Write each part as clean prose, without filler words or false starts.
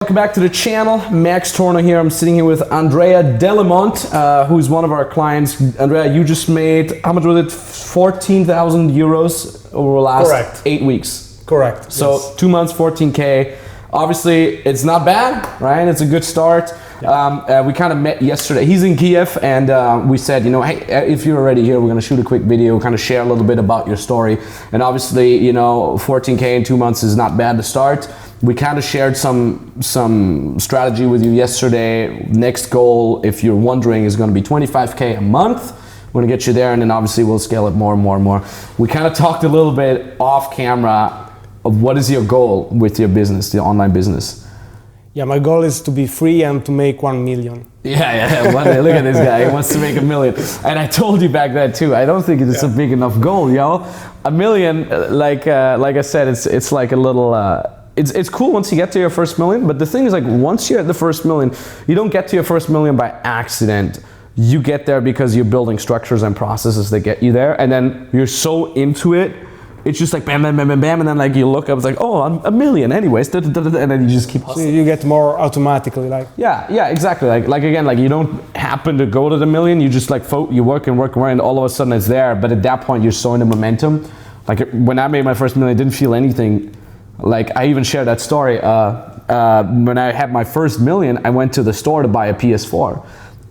welcome back to the channel. Max Tornow here. I'm sitting here with Andrea Delemont, who's one of our clients. Andrea, you just made, how much was it? 14,000 euros over the last 8 weeks. Correct. So yes. 2 months, 14K. Obviously, it's not bad, right? It's a good start. Yeah. We kind of met yesterday. He's in Kiev, and we said, you know, hey, if you're already here, we're going to shoot a quick video, kind of share a little bit about your story. And obviously, you know, 14K in 2 months is not bad to start. We kind of shared some strategy with you yesterday. Next goal, if you're wondering, is going to be 25K a month. We're going to get you there, and then obviously we'll scale it more and more and more. We kind of talked a little bit off camera of what is your goal with your business, the online business. Yeah, my goal is to be free and to make 1 million. Yeah. Look at this guy. He wants to make 1 million. And I told you back then too. I don't think it's a big enough goal, yo. 1 million, like I said, it's like a little. It's cool once you get to your first million. But the thing is, like, once you're at the first million, you don't get to your first million by accident. You get there because you're building structures and processes that get you there, and then you're so into it. It's just like bam, bam, bam, bam, bam, and then like you look up, it's like, oh, I'm 1 million anyways, and then you just keep hustling. So you get more automatically, like. Yeah, exactly. Like again, like you don't happen to go to the million. You just like you work and work, and all of a sudden it's there. But at that point, you're so in the momentum. Like when I made my first million, I didn't feel anything. Like I even shared that story. When I had my first million, I went to the store to buy a PS4,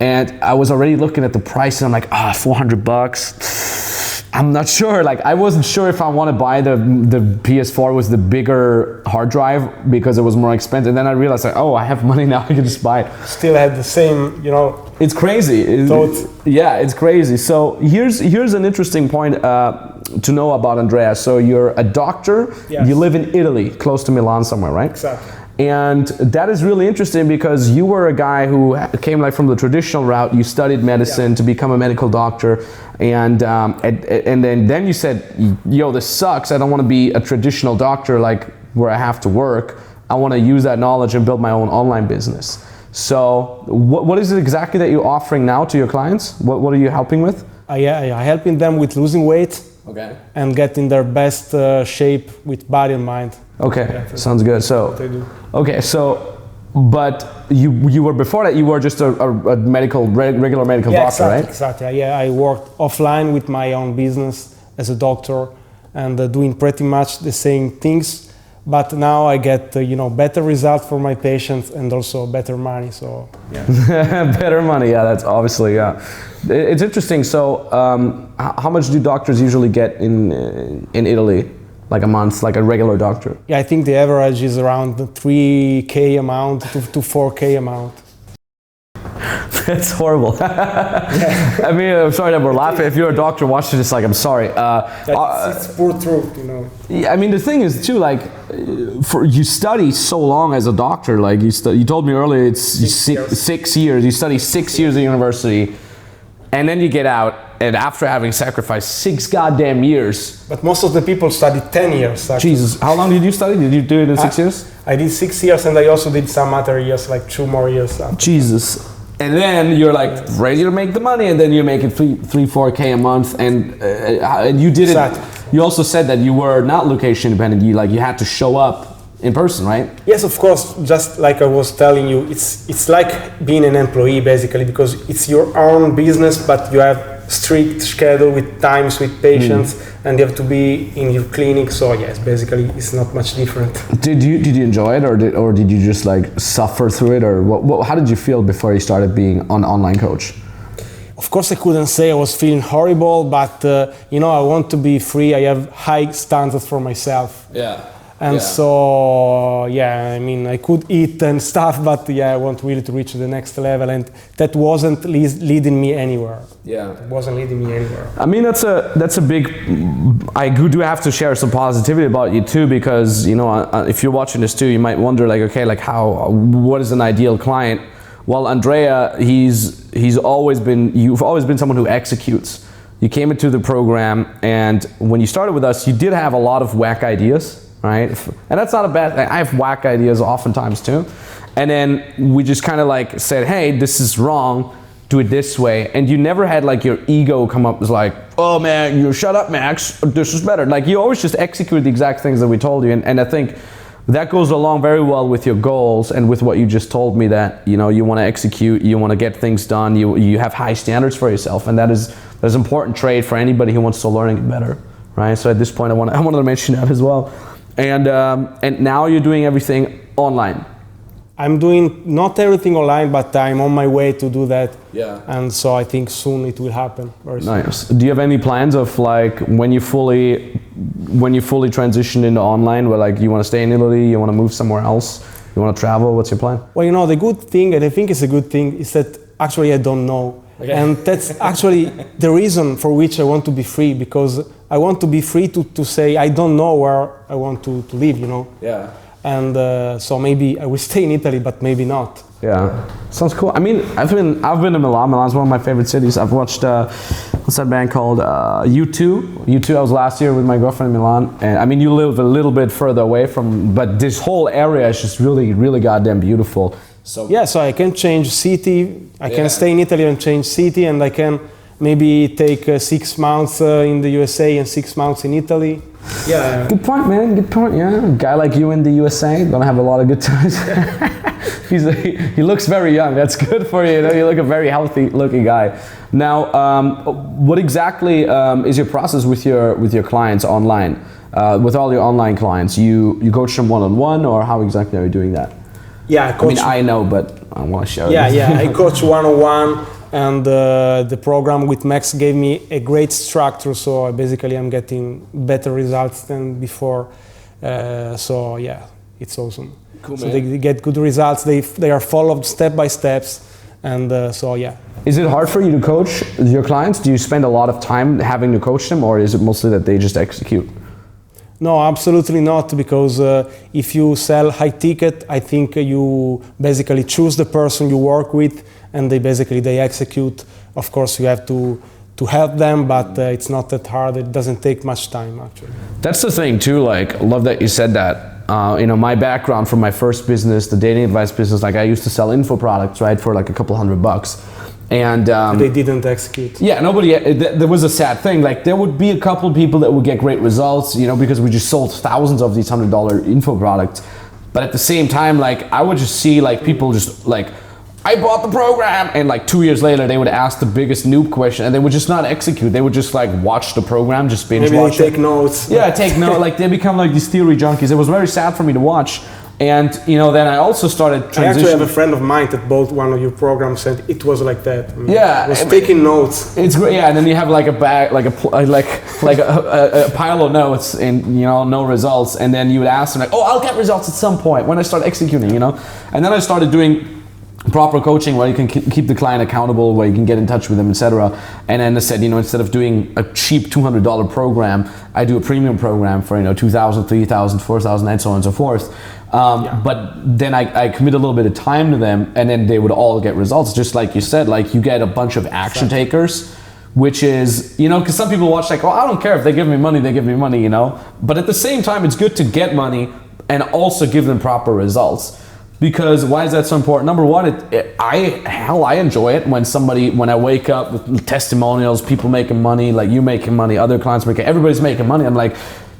and I was already looking at the price, and I'm like, $400. I'm not sure, like I wasn't sure if I want to buy the PS4 with the bigger hard drive because it was more expensive. And then I realized like, oh, I have money now, I can just buy it. Still had the same, you know. It's crazy. Yeah, it's crazy. So here's an interesting point to know about Andrea. So you're a doctor, yes. You live in Italy, close to Milan somewhere, right? Exactly. And that is really interesting because you were a guy who came like from the traditional route. You studied medicine to become a medical doctor, and then you said, yo, this sucks. I don't want to be a traditional doctor like where I have to work. I want to use that knowledge and build my own online business. So what is it exactly that you're offering now to your clients? What are you helping with? I'm helping them with losing weight. Okay. And getting their best shape with body and mind. Okay, sounds good. So, okay, so, but you were before that, you were just a regular medical doctor, right? Exactly. Yeah, I worked offline with my own business as a doctor and doing pretty much the same things. But now I get better results for my patients and also better money. So yeah, better money. Yeah, that's obviously It's interesting. So how much do doctors usually get in Italy? Like a month, like a regular doctor? Yeah, I think the average is around the 3K amount to 4K amount. That's horrible. Yeah. I mean, I'm sorry that we're laughing. If you're a doctor watching this, like, I'm sorry. It's poor truth, you know. Yeah, I mean, the thing is too, like, you study so long as a doctor. Like you told me earlier, it's 6 years. You study 6 years at university, and then you get out. And after having sacrificed 6 goddamn years. But most of the people study 10 years. Actually. Jesus, how long did you study? Did you do it in 6 years? I did 6 years, and I also did some other years, like 2 more years. After. Jesus. And then you're like ready to make the money, and then you make it 3-4K a month, and you did it. You also said that you were not location independent. You had to show up in person, right? Yes, of course. Just like I was telling you, it's like being an employee basically, because it's your own business, but you have strict schedule with times with patients, and you have to be in your clinic. So yes, basically it's not much different. Did you enjoy it, or did you just like suffer through it, or how did you feel before you started being an online coach? Of course, I couldn't say I was feeling horrible, but I want to be free. I have high standards for myself. Yeah. And so, I mean, I could eat and stuff, but I want really to reach the next level, and that wasn't leading me anywhere. Yeah, it wasn't leading me anywhere. I mean, that's a big. I do have to share some positivity about you too, because if you're watching this too, you might wonder like, okay, like what is an ideal client? Well, Andrea, you've always been someone who executes. You came into the program, and when you started with us, you did have a lot of whack ideas. Right? And that's not a bad thing. I have whack ideas oftentimes too. And then we just kind of like said, hey, this is wrong, do it this way. And you never had like your ego come up as like, oh man, you shut up, Max, this is better. Like you always just execute the exact things that we told you. And I think that goes along very well with your goals and with what you just told me, that you want to execute, you want to get things done, you have high standards for yourself, and that is an important trait for anybody who wants to learn and get better, right? So at this point, I wanted to mention that as well. And now you're doing everything online. I'm doing not everything online, but I'm on my way to do that. Yeah. And so I think soon it will happen. Very soon. Nice. Do you have any plans of like when you fully transition into online, where like you want to stay in Italy, you want to move somewhere else, you want to travel? What's your plan? Well, the good thing, and I think it's a good thing, is that actually I don't know. Okay. And that's actually the reason for which I want to be free, because I want to be free to say I don't know where I want to live, Yeah. And so maybe I will stay in Italy, but maybe not. Yeah, sounds cool. I mean, I've been to Milan. Milan's one of my favorite cities. I've watched what's that band called? U2. U2. I was last year with my girlfriend in Milan, and I mean, you live a little bit further away but this whole area is just really, really goddamn beautiful. So yeah, so I can change city. I can stay in Italy and change city, and I can maybe take 6 months in the USA and 6 months in Italy. Yeah. Good point, man. Good point. Yeah, a guy like you in the USA gonna have a lot of good times. He looks very young. That's good for you. You look a very healthy looking guy. Now, what exactly is your process with your clients online? With all your online clients, you coach them one-on-one, or how exactly are you doing that? Yeah, I mean, I know, but I want to show. Yeah. I coach one-on-one. And the program with Max gave me a great structure, so basically I'm getting better results than before. So yeah, it's awesome. Cool, so they get good results. They are followed step by steps, and so yeah. Is it hard for you to coach your clients? Do you spend a lot of time having to coach them, or is it mostly that they just execute? No, absolutely not, because if you sell high ticket, I think you basically choose the person you work with, and they execute. Of course, you have to help them, but it's not that hard. It doesn't take much time, actually. That's the thing too. Like, I love that you said that. My background from my first business, the dating advice business, like I used to sell info products, right, for like a couple $100. And they didn't execute. Yeah, nobody. There was a sad thing. Like there would be a couple people that would get great results, because we just sold thousands of these $100 info products. But at the same time, like I would just see like people just like, I bought the program, and like 2 years later they would ask the biggest noob question, and they would just not execute. They would just like watch the program, just binge watch it. Maybe they take notes. Yeah, take notes. Like they become like these theory junkies. It was very sad for me to watch. And then I also started transitioning. I actually have a friend of mine that bought one of your programs, and it was like that. Yeah, was taking notes. It's great. Yeah, and then you have like a bag, like a pile of notes, and no results. And then you would ask them like, "Oh, I'll get results at some point when I start executing," And then I started doing proper coaching where you can keep the client accountable, where you can get in touch with them, etc. And then I said, instead of doing a cheap $200 program, I do a premium program for $2,000, $3,000, $4,000, and so on and so forth. But then I commit a little bit of time to them, and then they would all get results. Just like you said, like you get a bunch of action takers, which is, because some people watch like, I don't care if they give me money, they give me money, But at the same time, it's good to get money and also give them proper results. Because why is that so important? Number one, I enjoy it when I wake up with testimonials, people making money, like you making money, other clients everybody's making money. I'm like,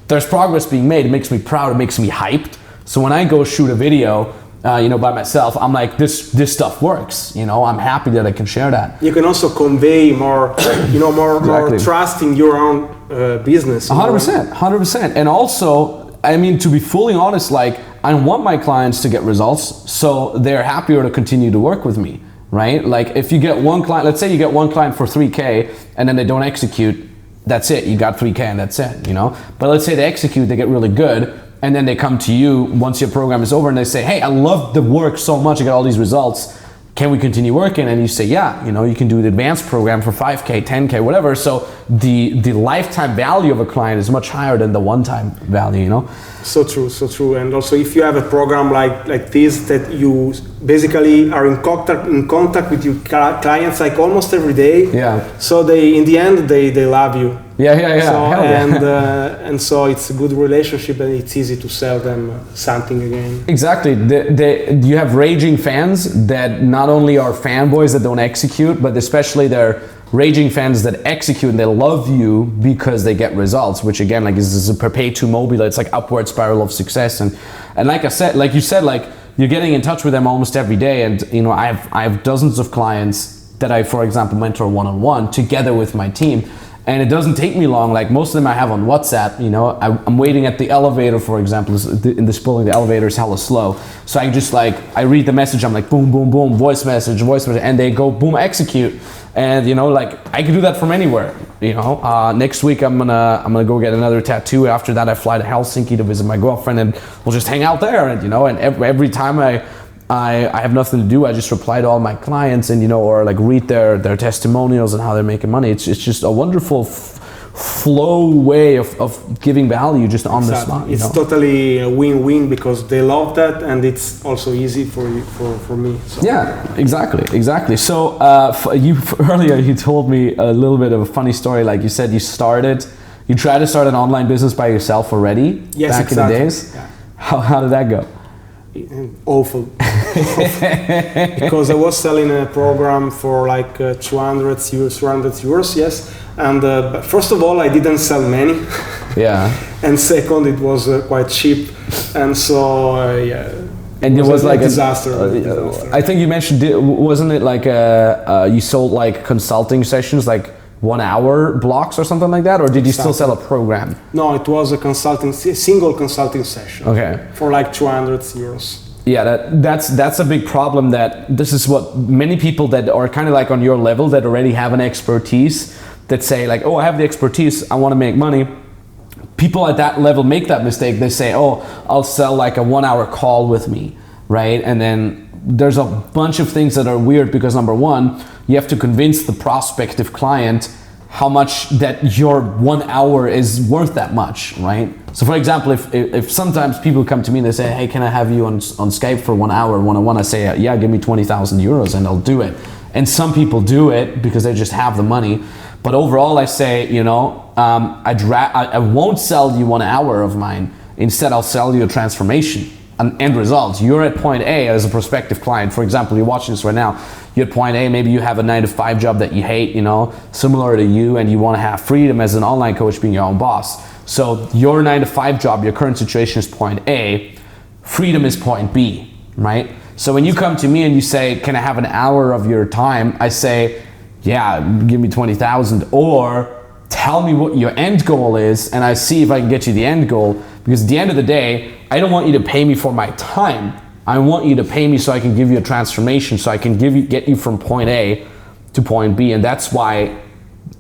there's progress being made. It makes me proud. It makes me hyped. So when I go shoot a video, by myself, I'm like, this stuff works. I'm happy that I can share that. You can also convey more, more trust in your own business. 100%. And also, I mean, to be fully honest, like I want my clients to get results, so they're happier to continue to work with me, right? Like if you get one client, let's say you get one client for 3K and then they don't execute, that's it. You got 3K and that's it, But let's say they execute, they get really good, and then they come to you once your program is over and they say, hey, I love the work so much, I got all these results. Can we continue working? And you say, yeah, you can do the advanced program for 5K, 10K, whatever. So the lifetime value of a client is much higher than the one-time value, So true. And also if you have a program like this, that you basically are in contact with your clients like almost every day. Yeah. So in the end, they love you. Yeah. So, and so it's a good relationship, and it's easy to sell them something again. Exactly. You have raging fans that not only are fanboys that don't execute, but especially they're raging fans that execute and they love you because they get results, which again, like is a perpetuum mobile. It's like upward spiral of success. And like I said, like you said, like you're getting in touch with them almost every day. And you know, I have dozens of clients that I, for example, mentor one-on-one together with my team. And it doesn't take me long. Like most of them I have on WhatsApp, you know, I'm waiting at the elevator, for example, in this building, the elevator is hella slow. So I just like, I read the message, I'm like, boom, boom, boom, voice message, and they go, boom, execute. And you know, like I can do that from anywhere, you know. Next week I'm gonna go get another tattoo. After that I fly to Helsinki to visit my girlfriend and we'll just hang out there. And you know, and every time I have nothing to do, I just reply to all my clients and, you know, or like read their testimonials and how they're making money. It's just a wonderful flow way of giving value just on the spot. It's totally a win-win because they love that and it's also easy for me. So. Yeah, exactly. So earlier you told me a little bit of a funny story. Like you said, you tried to start an online business by yourself already back in the days. Yeah. How did that go? Awful. Because I was selling a program for like 200 euros, yes. And first of all, I didn't sell many. Yeah. And second, it was quite cheap, and so yeah. And it was like a disaster. I think you mentioned, wasn't it like you sold like consulting sessions, like 1 hour blocks or something like that, or did you still sell a program? No, it was a single consulting session. Okay. For like 200 euros. Yeah, that's a big problem. That this is what many people that are kind of like on your level that already have an expertise that say like, oh, I have the expertise, I want to make money. People at that level make that mistake. They say, oh, I'll sell like a 1 hour call with me, right? And then there's a bunch of things that are weird because number one, you have to convince the prospective client how much that your 1 hour is worth that much, right? So for example, if sometimes people come to me and they say, hey, can I have you on Skype for 1 hour, one-on-one? I say, yeah, give me 20,000 euros and I'll do it. And some people do it because they just have the money. But overall, I say, you know, I won't sell you 1 hour of mine. Instead, I'll sell you a transformation, an end result. You're at point A as a prospective client. For example, you're watching this right now. You're at point A, maybe you have a 9-to-5 job that you hate, you know, similar to you, and you want to have freedom as an online coach being your own boss. So your 9-to-5 job, your current situation is point A, freedom is point B, right? So when you come to me and you say, can I have an hour of your time? I say, yeah, give me 20,000, or tell me what your end goal is and I see if I can get you the end goal. Because at the end of the day, I don't want you to pay me for my time. I want you to pay me so I can give you a transformation, so I can get you from point A to point B. And that's why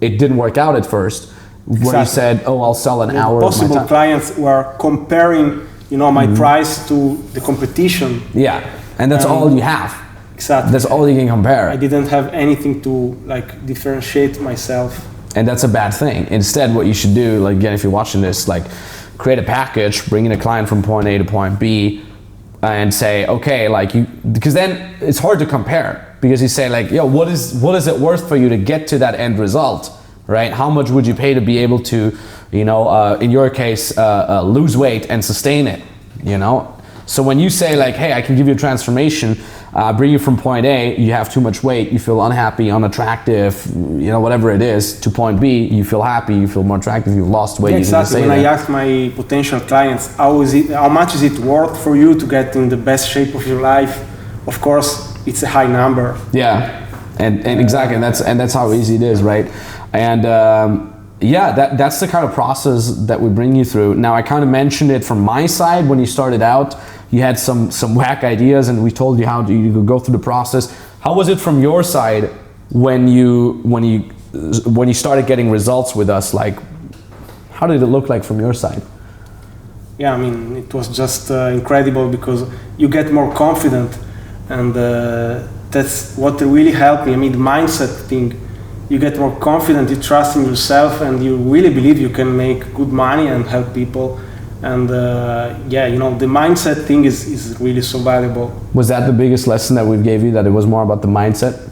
it didn't work out at first. Where you said, oh, I'll sell an hour of my time. Possible clients were comparing, you know, my price to the competition. Yeah, and that's all you have. Exactly. That's all you can compare. I didn't have anything to like differentiate myself. And that's a bad thing. Instead, what you should do, like again, if you're watching this, like create a package, bring in a client from point A to point B, and say, okay, like you, because then it's hard to compare, because you say like, yo, what is it worth for you to get to that end result, right? How much would you pay to be able to, you know, in your case, lose weight and sustain it, you know? So when you say like, hey, I can give you a transformation, bring you from point A, you have too much weight, you feel unhappy, unattractive, you know, whatever it is, to point B, you feel happy, you feel more attractive, you've lost weight. Yeah, exactly. When I ask my potential clients, how much is it worth for you to get in the best shape of your life? Of course, it's a high number. Yeah, and exactly, and that's how easy it is, right? And yeah, that's the kind of process that we bring you through. Now, I kind of mentioned it from my side when you started out. You had some whack ideas, and we told you how you could go through the process. How was it from your side when you started getting results with us? Like, how did it look like from your side? Yeah, I mean, it was just incredible, because you get more confident, and that's what really helped me. I mean, the mindset thing. You get more confident, you trust in yourself, and you really believe you can make good money and help people. And yeah, you know, the mindset thing is really so valuable. Was that the biggest lesson that we gave you, that it was more about the mindset?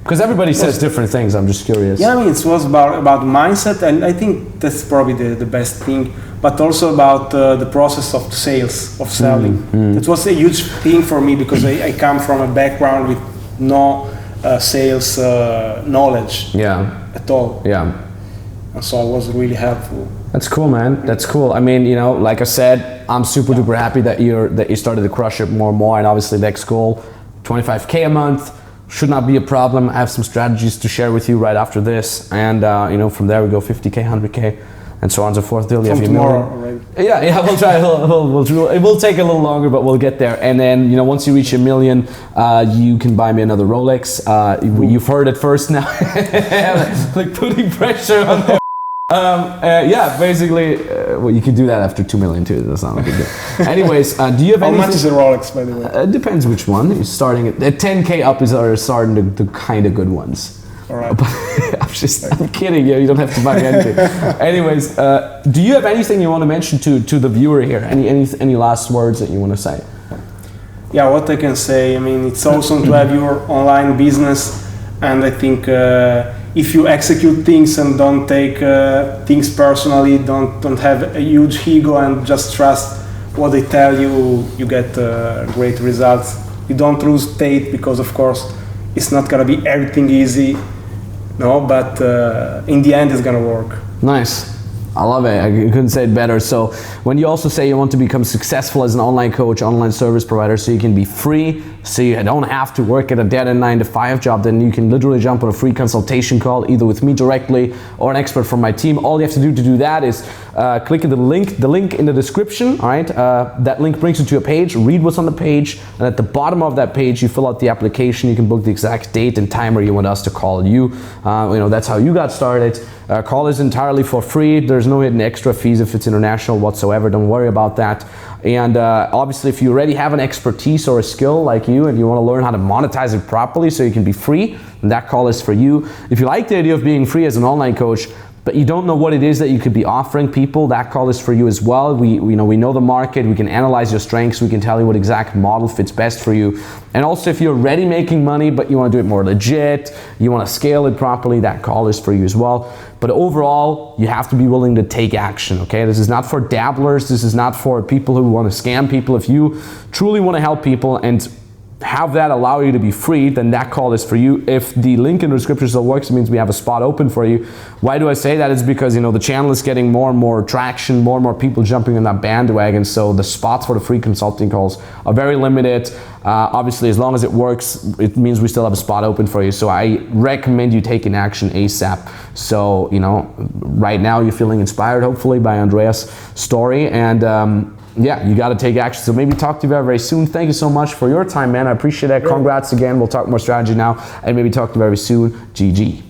Because everybody says different things, I'm just curious. Yeah, I mean, it was about mindset, and I think that's probably the best thing, but also about the process of sales, of selling. That was a huge thing for me, because I come from a background with no sales knowledge at all. Yeah. And so it was really helpful. That's cool, man. That's cool. I mean, you know, like I said, I'm super duper happy that you started to crush it more and more. And obviously, next goal, 25K a month, should not be a problem. I have some strategies to share with you right after this, and you know, from there we go 50K, 100K, and so on and so forth. Till you have your tomorrow, right? Yeah, we'll try. It will take a little longer, but we'll get there. And then, you know, once you reach 1 million, you can buy me another Rolex. You've heard it first now. Like putting pressure on them. Yeah, basically, well, you can do that after 2 million too. That's not a big deal. Anyways, do you have How much is a Rolex, by the way? It depends which one. You're starting at 10K up are starting the kind of good ones. All right. I'm kidding you. You don't have to buy me anything. Anyways, do you have anything you want to mention to the viewer here? Any last words that you want to say? Yeah, what I can say. I mean, it's awesome to have your online business, and I think. If you execute things and don't take things personally, don't have a huge ego and just trust what they tell you, you get great results. You don't lose faith because, of course, it's not gonna be everything easy, no. But in the end, it's gonna work. Nice. I love it. I couldn't say it better. So when you also say you want to become successful as an online coach, online service provider, so you can be free, so you don't have to work at a dead-end 9-to-5 job, then you can literally jump on a free consultation call, either with me directly or an expert from my team. All you have to do that is click the link in the description. All right, that link brings you to a page. Read what's on the page, and at the bottom of that page, you fill out the application. You can book the exact date and time where you want us to call you. You know, that's how you got started. Call is entirely for free. There's no hidden extra fees if it's international whatsoever. Don't worry about that. And obviously, if you already have an expertise or a skill like you and you want to learn how to monetize it properly so you can be free, then that call is for you. If you like the idea of being free as an online coach, but you don't know what it is that you could be offering people, that call is for you as well. We know the market, we can analyze your strengths, we can tell you what exact model fits best for you. And also, if you're already making money, but you want to do it more legit, you want to scale it properly, that call is for you as well. But overall, you have to be willing to take action, okay? This is not for dabblers, this is not for people who want to scam people. If you truly want to help people and have that allow you to be free, then that call is for you. If the link in the description still works, it means we have a spot open for you. Why do I say that? It's because, you know, the channel is getting more and more traction, more and more people jumping on that bandwagon, so the spots for the free consulting calls are very limited. Obviously, as long as it works, it means we still have a spot open for you. So I recommend you taking action ASAP. So, you know, right now you're feeling inspired, hopefully, by Andrea's story, and yeah, you got to take action. So maybe talk to you very, very soon. Thank you so much for your time, man. I appreciate that. Congrats again. We'll talk more strategy now, and maybe talk to you very soon. GG.